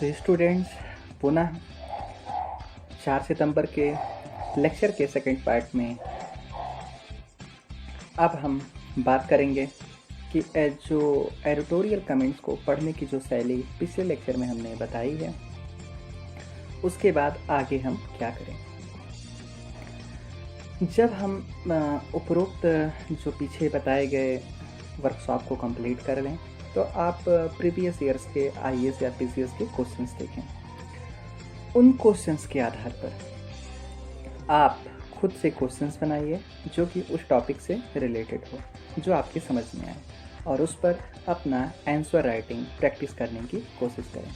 तो स्टूडेंट्स, पुनः 4 सितंबर के लेक्चर के सेकंड पार्ट में अब हम बात करेंगे कि जो एडिटोरियल कमेंट्स को पढ़ने की जो शैली पिछले लेक्चर में हमने बताई है, उसके बाद आगे हम क्या करें। जब हम उपरोक्त जो पीछे बताए गए वर्कशॉप को कंप्लीट कर लें तो आप प्रीवियस ईयर्स के आईएएस या पीसीएस के क्वेश्चंस देखें। उन क्वेश्चंस के आधार पर आप खुद से क्वेश्चंस बनाइए जो कि उस टॉपिक से रिलेटेड हो, जो आपकी समझ में आए, और उस पर अपना आंसर राइटिंग प्रैक्टिस करने की कोशिश करें।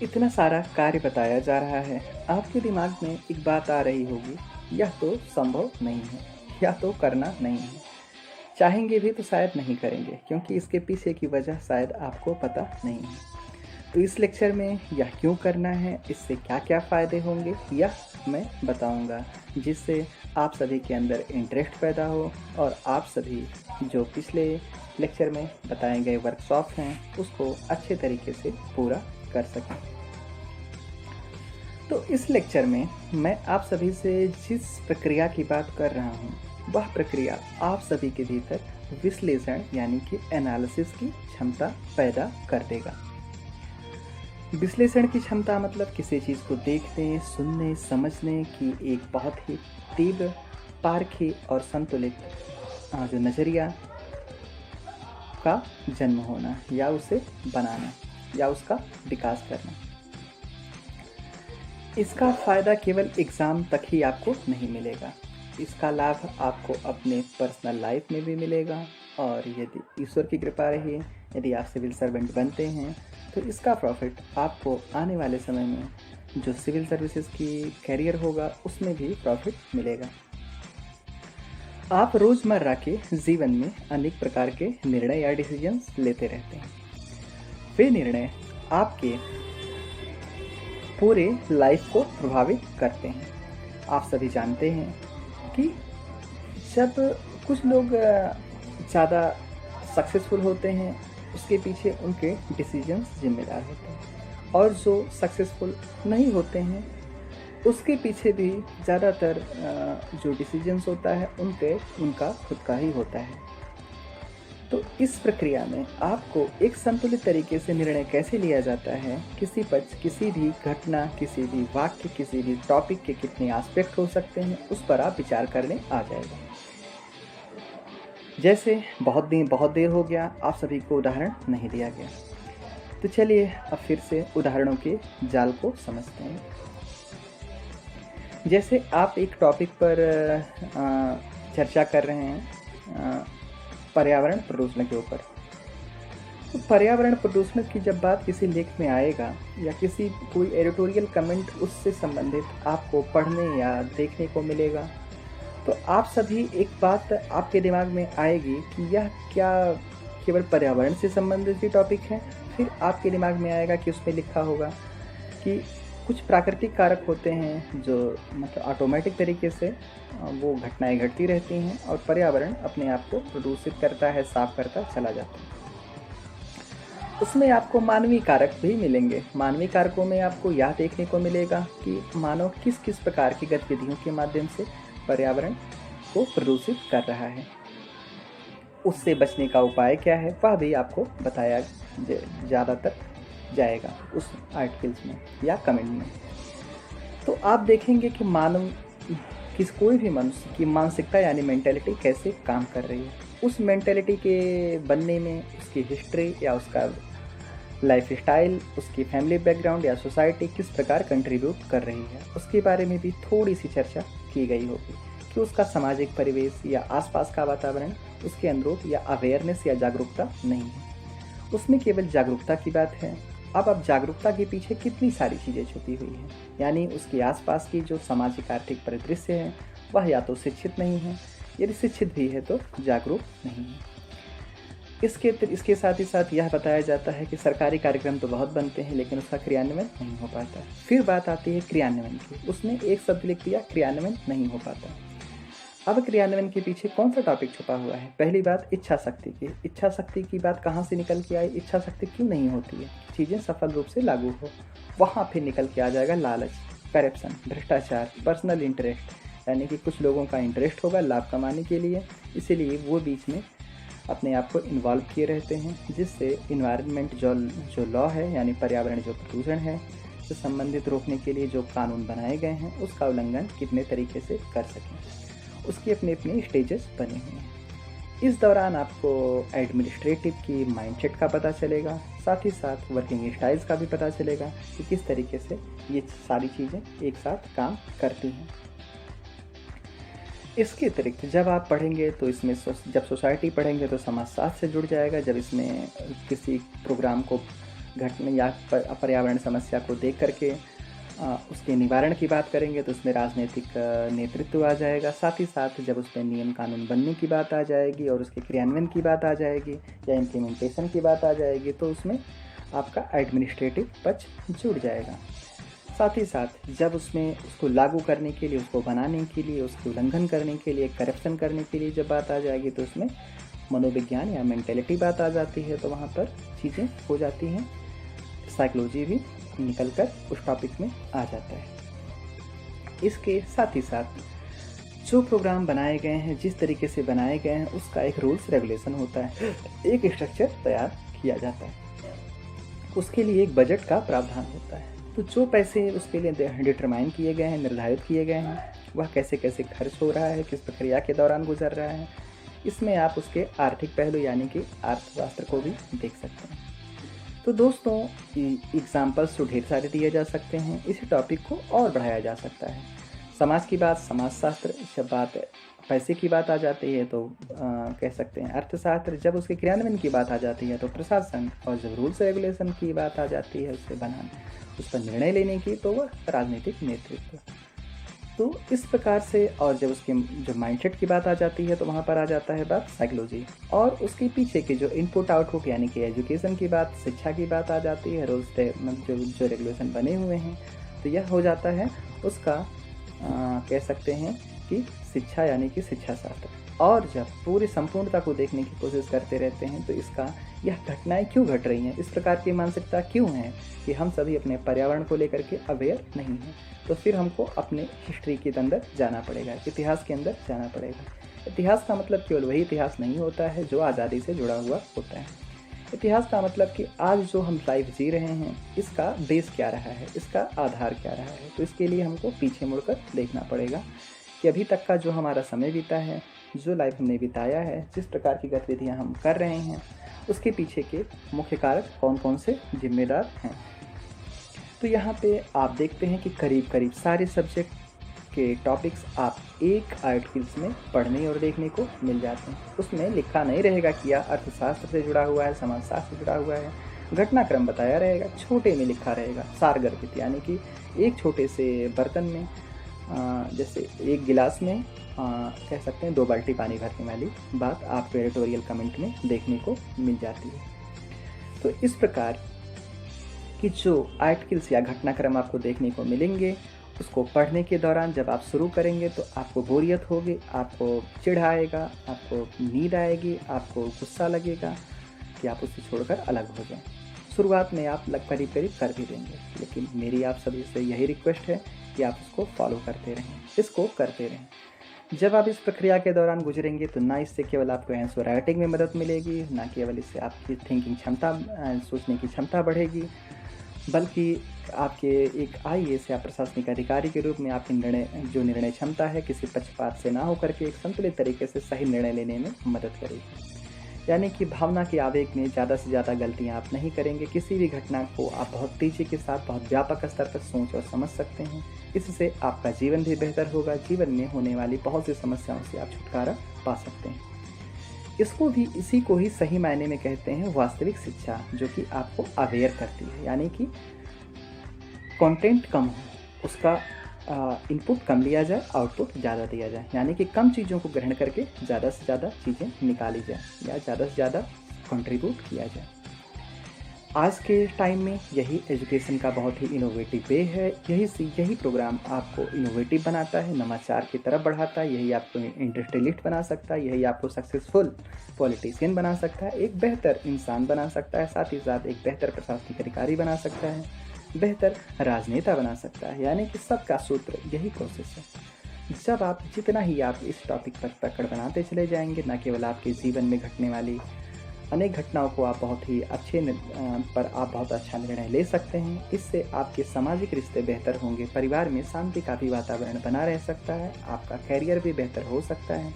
इतना सारा कार्य बताया जा रहा है, आपके दिमाग में एक बात आ रही होगी, यह तो संभव नहीं है, यह तो करना नहीं है। चाहेंगे भी तो शायद नहीं करेंगे, क्योंकि इसके पीछे की वजह शायद आपको पता नहीं है। तो इस लेक्चर में यह क्यों करना है, इससे क्या क्या फ़ायदे होंगे, यह मैं बताऊंगा, जिससे आप सभी के अंदर इंटरेस्ट पैदा हो और आप सभी जो पिछले लेक्चर में बताए गए वर्कशॉप हैं उसको अच्छे तरीके से पूरा कर सकें। तो इस लेक्चर में मैं आप सभी से जिस प्रक्रिया की बात कर रहा हूँ, वह प्रक्रिया आप सभी के भीतर विश्लेषण यानी कि एनालिसिस की क्षमता पैदा कर देगा। विश्लेषण की क्षमता मतलब किसी चीज़ को देखने, सुनने, समझने की एक बहुत ही तीव्र, पारखी और संतुलित जो नज़रिया का जन्म होना या उसे बनाना या उसका विकास करना। इसका फ़ायदा केवल एग्ज़ाम तक ही आपको नहीं मिलेगा, इसका लाभ आपको अपने पर्सनल लाइफ में भी मिलेगा, और यदि ईश्वर की कृपा रही, यदि आप सिविल सर्वेंट बनते हैं तो इसका प्रॉफिट आपको आने वाले समय में जो सिविल सर्विसेज की कैरियर होगा उसमें भी प्रॉफिट मिलेगा। आप रोज़मर्रा के जीवन में अनेक प्रकार के निर्णय या डिसीजंस लेते रहते हैं। वे निर्णय आपके पूरे लाइफ को प्रभावित करते हैं। आप सभी जानते हैं कि जब कुछ लोग ज़्यादा सक्सेसफुल होते हैं, उसके पीछे उनके डिसीजंस जिम्मेदार होते हैं, और जो सक्सेसफुल नहीं होते हैं उसके पीछे भी ज़्यादातर जो डिसीजंस होता है उनका खुद का ही होता है। तो इस प्रक्रिया में आपको एक संतुलित तरीके से निर्णय कैसे लिया जाता है, किसी पक्ष, किसी भी घटना, किसी भी वाक्य, किसी भी टॉपिक के कितने एस्पेक्ट हो सकते हैं, उस पर आप विचार करने आ जाएगा। जैसे बहुत देर हो गया, आप सभी को उदाहरण नहीं दिया गया, तो चलिए अब फिर से उदाहरणों के जाल को समझते हैं। जैसे आप एक टॉपिक पर चर्चा कर रहे हैं पर्यावरण प्रदूषण के ऊपर, तो पर्यावरण प्रदूषण की जब बात किसी लेख में आएगा या कोई एडिटोरियल कमेंट उससे संबंधित आपको पढ़ने या देखने को मिलेगा, तो आप सभी एक बात आपके दिमाग में आएगी कि यह क्या केवल पर्यावरण से संबंधित ही टॉपिक है। फिर आपके दिमाग में आएगा कि उसमें लिखा होगा कि कुछ प्राकृतिक कारक होते हैं जो मतलब ऑटोमेटिक तरीके से वो घटनाएं घटती रहती हैं और पर्यावरण अपने आप को प्रदूषित करता है, साफ करता चला जाता है। उसमें आपको मानवीय कारक भी मिलेंगे। मानवीय कारकों में आपको यह देखने को मिलेगा कि मानव किस किस प्रकार की गतिविधियों के माध्यम से पर्यावरण को प्रदूषित कर रहा है, उससे बचने का उपाय क्या है, वह भी आपको बताया ज़्यादातर जाएगा उस आर्टिकल्स में या कमेंट में। तो आप देखेंगे कि कोई भी मनुष्य की मानसिकता यानी मेंटालिटी कैसे काम कर रही है। उस मेंटालिटी के बनने में उसकी हिस्ट्री या उसका लाइफ स्टाइल, उसकी फैमिली बैकग्राउंड या सोसाइटी किस प्रकार कंट्रीब्यूट कर रही है, उसके बारे में भी थोड़ी सी चर्चा की गई होगी कि उसका सामाजिक परिवेश या आसपास का वातावरण उसके अनुरूप या अवेयरनेस या जागरूकता नहीं है। उसमें केवल जागरूकता की बात है। अब जागरूकता के पीछे कितनी सारी चीज़ें छुपी हुई हैं, यानी उसके आसपास की जो सामाजिक आर्थिक परिदृश्य है वह या तो शिक्षित नहीं है, यदि शिक्षित भी है तो जागरूक नहीं है। इसके साथ ही साथ यह बताया जाता है कि सरकारी कार्यक्रम तो बहुत बनते हैं लेकिन उसका क्रियान्वयन नहीं हो पाता। फिर बात आती है क्रियान्वयन की, उसने एक शब्द लिख दिया, क्रियान्वयन नहीं हो पाता। अब क्रियान्वयन के पीछे कौन सा टॉपिक छुपा हुआ है? पहली बात इच्छा शक्ति की। इच्छा शक्ति की बात कहाँ से निकल के आई? इच्छा शक्ति क्यों नहीं होती है? चीज़ें सफल रूप से लागू हो, वहाँ फिर निकल के आ जाएगा लालच, करप्शन, भ्रष्टाचार, पर्सनल इंटरेस्ट, यानी कि कुछ लोगों का इंटरेस्ट होगा लाभ कमाने के लिए, इसीलिए वो बीच में अपने आप को इन्वॉल्व किए रहते हैं, जिससे इन्वायरमेंट जो लॉ है यानी पर्यावरण जो प्रदूषण है से संबंधित रोकने के लिए जो कानून बनाए गए हैं उसका उल्लंघन कितने तरीके से कर सकें, उसकी अपने अपने स्टेजेस बने हुए हैं। इस दौरान आपको एडमिनिस्ट्रेटिव की माइंडसेट का पता चलेगा, साथ ही साथ वर्किंग स्टाइल्स का भी पता चलेगा कि किस तरीके से ये सारी चीज़ें एक साथ काम करती हैं। इसके अतिरिक्त जब आप पढ़ेंगे तो इसमें जब सोसाइटी पढ़ेंगे तो समाजशास्त्र से जुड़ जाएगा। जब इसमें किसी प्रोग्राम को घटना या पर्यावरण समस्या को देख करके उसके निवारण की बात करेंगे तो उसमें राजनीतिक नेतृत्व आ जाएगा। साथ ही साथ जब उसमें नियम कानून बनने की बात आ जाएगी और उसके क्रियान्वयन की बात आ जाएगी या इम्प्लीमेंटेशन की बात आ जाएगी तो उसमें आपका एडमिनिस्ट्रेटिव पक्ष जुड़ जाएगा। साथ ही साथ जब उसमें उसको लागू करने के लिए, उसको बनाने के लिए, उसके उल्लंघन करने के लिए, करप्शन करने के लिए जब बात आ जाएगी तो उसमें मनोविज्ञान या मेंटेलिटी बात आ जाती है, तो वहाँ पर चीज़ें हो जाती हैं। साइकोलॉजी भी निकल कर उस टॉपिक में आ जाता है। इसके साथ ही साथ जो प्रोग्राम बनाए गए हैं, जिस तरीके से बनाए गए हैं, उसका एक रूल्स रेगुलेशन होता है, एक स्ट्रक्चर तैयार किया जाता है, उसके लिए एक बजट का प्रावधान होता है। तो जो पैसे उसके लिए डिटरमाइन किए गए हैं, निर्धारित किए गए हैं, वह कैसे कैसे खर्च हो रहा है, किस प्रक्रिया के दौरान गुजर रहा है, इसमें आप उसके आर्थिक पहलू यानी कि अर्थशास्त्र को भी देख सकते हैं। तो दोस्तों एग्जाम्पल्स तो ढेर सारे दिए जा सकते हैं, इसी टॉपिक को और बढ़ाया जा सकता है। समाज की बात समाजशास्त्र, जब बात पैसे की बात आ जाती है तो कह सकते हैं अर्थशास्त्र, जब उसके क्रियान्वयन की बात आ जाती है तो प्रशासन, और जब रूल्स रेगुलेशन की बात आ जाती है उससे बनाने, उस पर निर्णय लेने की तो वह राजनीतिक नेतृत्व। तो इस प्रकार से, और जब उसके जो माइंडसेट की बात आ जाती है तो वहाँ पर आ जाता है बात साइकोलॉजी, और उसके पीछे के जो इनपुट आउटपुट यानी कि एजुकेशन की बात, शिक्षा की बात आ जाती है, रूल्स जो रेगुलेशन बने हुए हैं, तो यह हो जाता है उसका कह सकते हैं कि शिक्षा यानी कि शिक्षा शास्त्र। और जब पूरी संपूर्णता को देखने की कोशिश करते रहते हैं तो इसका यह घटनाएं क्यों घट रही हैं, इस प्रकार की मानसिकता क्यों है कि हम सभी अपने पर्यावरण को लेकर के अवेयर नहीं हैं, तो फिर हमको अपने हिस्ट्री के अंदर जाना पड़ेगा, इतिहास के अंदर जाना पड़ेगा। इतिहास का मतलब केवल वही इतिहास नहीं होता है जो आज़ादी से जुड़ा हुआ होता है। इतिहास का मतलब कि आज जो हम लाइफ जी रहे हैं इसका बेस क्या रहा है, इसका आधार क्या रहा है। तो इसके लिए हमको पीछे मुड़कर देखना पड़ेगा कि अभी तक का जो हमारा समय बीता है, जो लाइफ हमने बिताया है, जिस प्रकार की गतिविधियां हम कर रहे हैं, उसके पीछे के मुख्य कारक कौन कौन से जिम्मेदार हैं। तो यहाँ पे आप देखते हैं कि करीब करीब सारे सब्जेक्ट के टॉपिक्स आप एक आर्टिकल्स में पढ़ने और देखने को मिल जाते हैं। उसमें लिखा नहीं रहेगा कि यह अर्थशास्त्र से जुड़ा हुआ है, समाजशास्त्र से जुड़ा हुआ है, घटनाक्रम बताया रहेगा, छोटे में लिखा रहेगा, सारगर्भित, यानी कि एक छोटे से बर्तन में जैसे एक गिलास में कह सकते हैं 2 बाल्टी पानी भरने वाली बात आपको एडिटोरियल कमेंट में देखने को मिल जाती है। तो इस प्रकार कि जो आर्टिकल्स या घटनाक्रम आपको देखने को मिलेंगे, उसको पढ़ने के दौरान जब आप शुरू करेंगे तो आपको बोरियत होगी, आपको चिढ़ आएगा, आपको नींद आएगी, आपको गुस्सा लगेगा कि आप उससे छोड़कर अलग हो जाएं। शुरुआत में आप करीब करीब कर भी देंगे, लेकिन मेरी आप सभी से यही रिक्वेस्ट है कि आप इसको फॉलो करते रहें, इसको करते रहें। जब आप इस प्रक्रिया के दौरान गुजरेंगे तो ना इससे केवल आपको आंसर राइटिंग में मदद मिलेगी, ना केवल इससे आपकी थिंकिंग क्षमता, सोचने की क्षमता बढ़ेगी, बल्कि आपके एक आईएएस या प्रशासनिक अधिकारी के रूप में आपकी निर्णय क्षमता है किसी पक्षपात से ना होकर के एक संतुलित तरीके से सही निर्णय लेने में मदद करेगी। यानी कि भावना के आवेग में ज़्यादा से ज़्यादा गलतियां आप नहीं करेंगे। किसी भी घटना को आप बहुत तेज़ी के साथ, बहुत व्यापक स्तर पर सोच और समझ सकते हैं। इससे आपका जीवन भी बेहतर होगा, जीवन में होने वाली बहुत सी समस्याओं से आप छुटकारा पा सकते हैं। इसी को ही सही मायने में कहते हैं वास्तविक शिक्षा, जो कि आपको अवेयर करती है, यानी कि कंटेंट कम हो, उसका इनपुट कम लिया जाए, आउटपुट ज़्यादा दिया जाए, यानी कि कम चीज़ों को ग्रहण करके ज़्यादा से ज़्यादा चीज़ें निकाली जाए या ज़्यादा से ज़्यादा कंट्रीब्यूट किया जाए। आज के टाइम में यही एजुकेशन का बहुत ही इनोवेटिव वे है। यही प्रोग्राम आपको इनोवेटिव बनाता है, नवाचार की तरफ बढ़ाता है। यही आपको इंडस्ट्रियलिस्ट बना सकता है, यही आपको सक्सेसफुल पॉलिटिशियन बना सकता है, एक बेहतर इंसान बना सकता है, साथ ही साथ एक बेहतर प्रशासनिक अधिकारी बना सकता है, बेहतर राजनेता बना सकता है। यानी कि सबका सूत्र यही प्रोसेस है। जब आप जितना ही आप इस टॉपिक पर पकड़ बनाते चले जाएंगे, न केवल आपके जीवन में घटने वाली अनेक घटनाओं को आप बहुत ही पर आप बहुत अच्छा निर्णय ले सकते हैं। इससे आपके सामाजिक रिश्ते बेहतर होंगे, परिवार में शांति का भी वातावरण बना रह सकता है, आपका कैरियर भी बेहतर हो सकता है।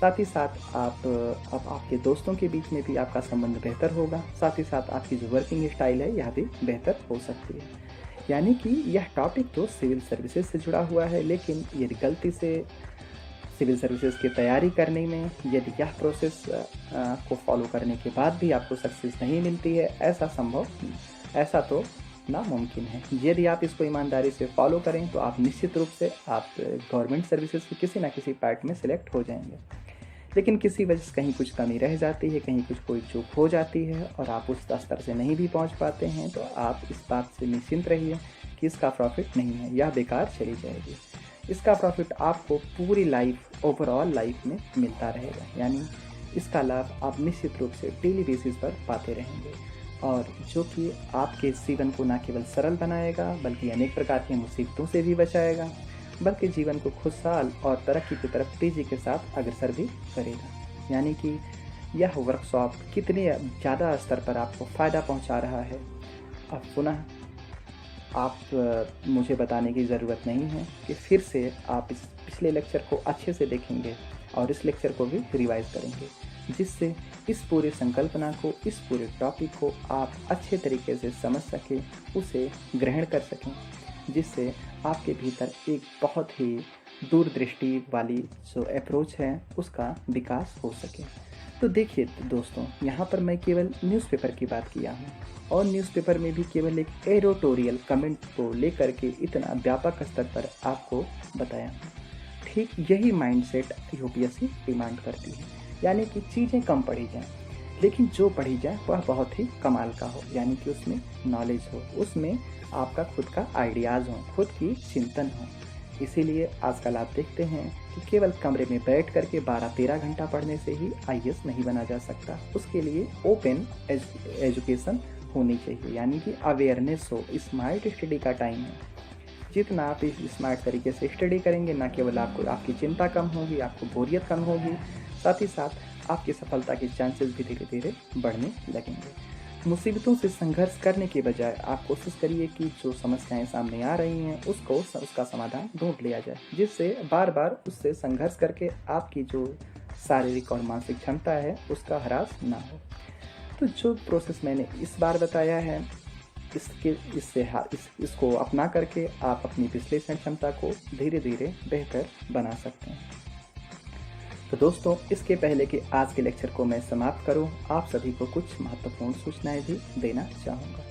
साथ ही साथ आपके दोस्तों के बीच में भी आपका संबंध बेहतर होगा। साथ ही साथ आपकी जो वर्किंग स्टाइल है यह भी बेहतर हो सकती है। यानी कि यह टॉपिक तो सिविल सर्विसेज से जुड़ा हुआ है, लेकिन यदि गलती से सिविल सर्विसेज की तैयारी करने में यदि यह प्रोसेस को फॉलो करने के बाद भी आपको सक्सेस नहीं मिलती है, ऐसा तो नामुमकिन है। यदि आप इसको ईमानदारी से फॉलो करें तो आप निश्चित रूप से आप गवर्नमेंट सर्विसेज के किसी ना किसी पार्ट में सिलेक्ट हो जाएंगे। लेकिन किसी वजह से कहीं कुछ कमी रह जाती है, कहीं कोई चूक हो जाती है और आप उस स्तर से नहीं भी पहुंच पाते हैं, तो आप इस बात से निश्चिंत रहिए कि इसका प्रॉफिट नहीं है, यह बेकार चली जाएगी। इसका प्रॉफिट आपको पूरी लाइफ, ओवरऑल लाइफ में मिलता रहेगा। यानी इसका लाभ आप निश्चित रूप से डेली बेसिस पर पाते रहेंगे, और जो कि आपके जीवन को न केवल सरल बनाएगा बल्कि अनेक प्रकार की मुसीबतों से भी बचाएगा, बल्कि जीवन को खुशहाल और तरक्की की तरफ तेजी के साथ अग्रसर भी करेगा। यानी कि यह वर्कशॉप कितने ज़्यादा स्तर पर आपको फ़ायदा पहुंचा रहा है, अब पुनः मुझे बताने की ज़रूरत नहीं है कि फिर से आप इस पिछले लेक्चर को अच्छे से देखेंगे और इस लेक्चर को भी रिवाइज करेंगे, जिससे इस पूरी संकल्पना को, इस पूरे टॉपिक को आप अच्छे तरीके से समझ सकें, उसे ग्रहण कर सकें, जिससे आपके भीतर एक बहुत ही दूरदृष्टि वाली जो अप्रोच है उसका विकास हो सके। तो देखिए दोस्तों, यहाँ पर मैं केवल न्यूज़पेपर की बात किया हूँ, और न्यूज़पेपर में भी केवल एक एडिटोरियल कमेंट को लेकर के इतना व्यापक स्तर पर आपको बताया हूँ। ठीक यही माइंडसेट यूपीएससी डिमांड करती है। यानी कि चीज़ें कम पढ़ी जाएं, लेकिन जो पढ़ी जाए वह बहुत ही कमाल का हो। यानी कि उसमें नॉलेज हो, उसमें आपका खुद का आइडियाज़ हो, खुद की चिंतन हो। इसीलिए आजकल आप देखते हैं कि केवल कमरे में बैठ करके 12-13 घंटा पढ़ने से ही आईएएस नहीं बना जा सकता। उसके लिए ओपन एजुकेशन होनी चाहिए, यानी कि अवेयरनेस हो। स्मार्ट स्टडी का टाइम है। जितना आप इस स्मार्ट तरीके से स्टडी करेंगे, ना केवल आपकी चिंता कम होगी, आपको बोरियत कम होगी, साथ ही साथ आपकी सफलता के चांसेस भी धीरे धीरे बढ़ने लगेंगे। मुसीबतों से संघर्ष करने के बजाय आप कोशिश करिए कि जो समस्याएं सामने आ रही हैं उसका समाधान ढूंढ लिया जाए, जिससे बार बार उससे संघर्ष करके आपकी जो शारीरिक और मानसिक क्षमता है उसका ह्रास ना हो। तो जो प्रोसेस मैंने इस बार बताया है, इसको अपना करके आप अपनी विश्लेषण क्षमता को धीरे धीरे बेहतर बना सकते हैं। तो दोस्तों, इसके पहले कि आज के लेक्चर को मैं समाप्त करूं, आप सभी को कुछ महत्वपूर्ण सूचनाएं भी देना चाहूँगा।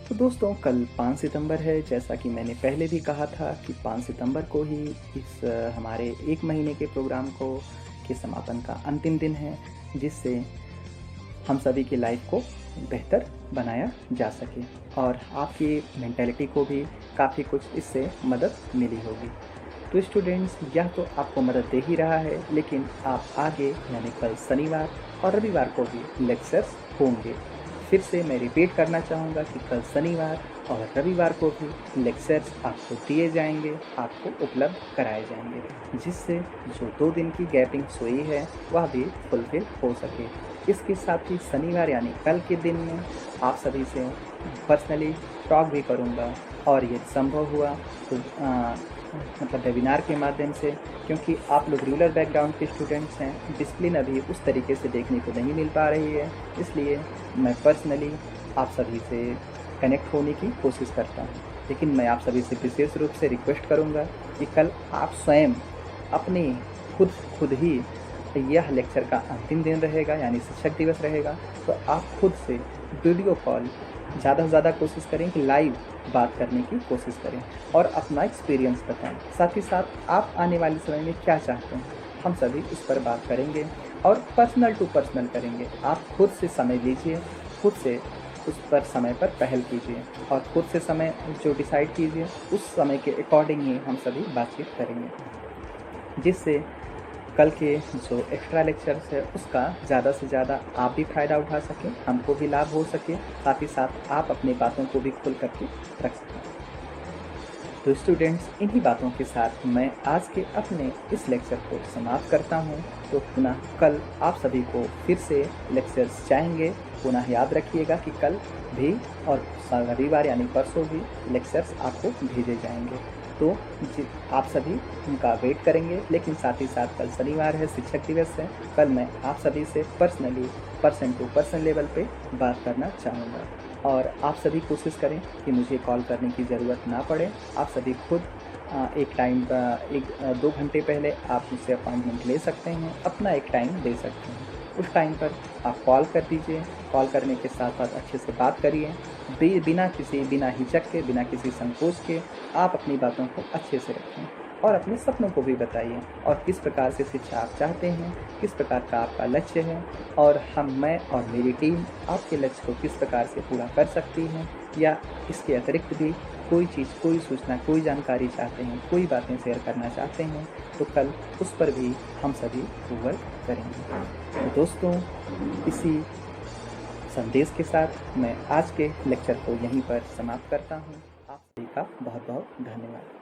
तो दोस्तों, कल 5 सितंबर है। जैसा कि मैंने पहले भी कहा था कि 5 सितंबर को ही इस हमारे 1 महीने के प्रोग्राम के समापन का अंतिम दिन है, जिससे हम सभी की लाइफ को बेहतर बनाया जा सके और आपकी मेंटालिटी को भी काफ़ी कुछ इससे मदद मिली होगी। तो स्टूडेंट्स, यह तो आपको मदद दे ही रहा है, लेकिन आप आगे यानी कल शनिवार और रविवार को भी लेक्चर्स होंगे। फिर से मैं रिपीट करना चाहूँगा कि कल शनिवार और रविवार को भी लेक्चर्स आपको दिए जाएंगे, आपको उपलब्ध कराए जाएंगे, जिससे जो 2 दिन की गैपिंग हुई है वह भी फुलफिल हो सके। इसके साथ ही शनिवार यानी कल के दिन में आप सभी से पर्सनली टॉक भी करूँगा, और ये संभव हुआ तो मतलब वेबिनार के माध्यम से, क्योंकि आप लोग रूरल बैकग्राउंड के स्टूडेंट्स हैं, डिसिप्लिन अभी उस तरीके से देखने को नहीं मिल पा रही है, इसलिए मैं पर्सनली आप सभी से कनेक्ट होने की कोशिश करता हूँ। लेकिन मैं आप सभी से विशेष रूप से रिक्वेस्ट करूँगा कि कल आप स्वयं अपने खुद ही, यह लेक्चर का अंतिम दिन रहेगा यानी शिक्षक दिवस रहेगा, तो आप खुद से वीडियो कॉल ज़्यादा से ज़्यादा कोशिश करें कि लाइव बात करने की कोशिश करें और अपना एक्सपीरियंस बताएं। साथ ही साथ आप आने वाले समय में क्या चाहते हैं, हम सभी इस पर बात करेंगे और पर्सनल टू पर्सनल करेंगे। आप खुद से समय लीजिए, खुद से उस पर समय पर पहल कीजिए और खुद से समय जो डिसाइड कीजिए, उस समय के अकॉर्डिंग ही हम सभी बातचीत करेंगे, जिससे कल के जो एक्स्ट्रा लेक्चर्स है उसका ज़्यादा से ज़्यादा आप भी फ़ायदा उठा सकें, हमको भी लाभ हो सके, साथ ही साथ आप अपनी बातों को भी खुल करके रख सकें। तो स्टूडेंट्स, इन्हीं बातों के साथ मैं आज के अपने इस लेक्चर को समाप्त करता हूं। तो पुनः कल आप सभी को फिर से लेक्चर्स चाहेंगे। पुनः याद रखिएगा कि कल भी और रविवार यानी परसों भी लेक्चर्स आपको भेजे जाएंगे। तो आप सभी उनका वेट करेंगे। लेकिन साथ ही साथ कल शनिवार है, शिक्षक दिवस है। कल मैं आप सभी से personally person to person level पे बात करना चाहूँगा और आप सभी कोशिश करें कि मुझे कॉल करने की ज़रूरत ना पड़े। आप सभी खुद एक टाइम 1-2 घंटे पहले आप मुझसे अपॉइंटमेंट ले सकते हैं, अपना एक टाइम दे सकते हैं। उस टाइम पर आप कॉल कर दीजिए। कॉल करने के साथ साथ अच्छे से बात करिए, बिना हिचक के, बिना किसी संकोच के आप अपनी बातों को अच्छे से रखें और अपने सपनों को भी बताइए और किस प्रकार से शिक्षा आप चाहते हैं, किस प्रकार का आपका लक्ष्य है और मैं और मेरी टीम आपके लक्ष्य को किस प्रकार से पूरा कर सकती है, या इसके अतिरिक्त भी कोई चीज़, कोई सूचना, कोई जानकारी चाहते हैं, कोई बातें शेयर करना चाहते हैं, तो कल उस पर भी हम सभी वर्क करेंगे। तो दोस्तों, इसी संदेश के साथ मैं आज के लेक्चर को यहीं पर समाप्त करता हूँ। आप सभी का बहुत बहुत धन्यवाद।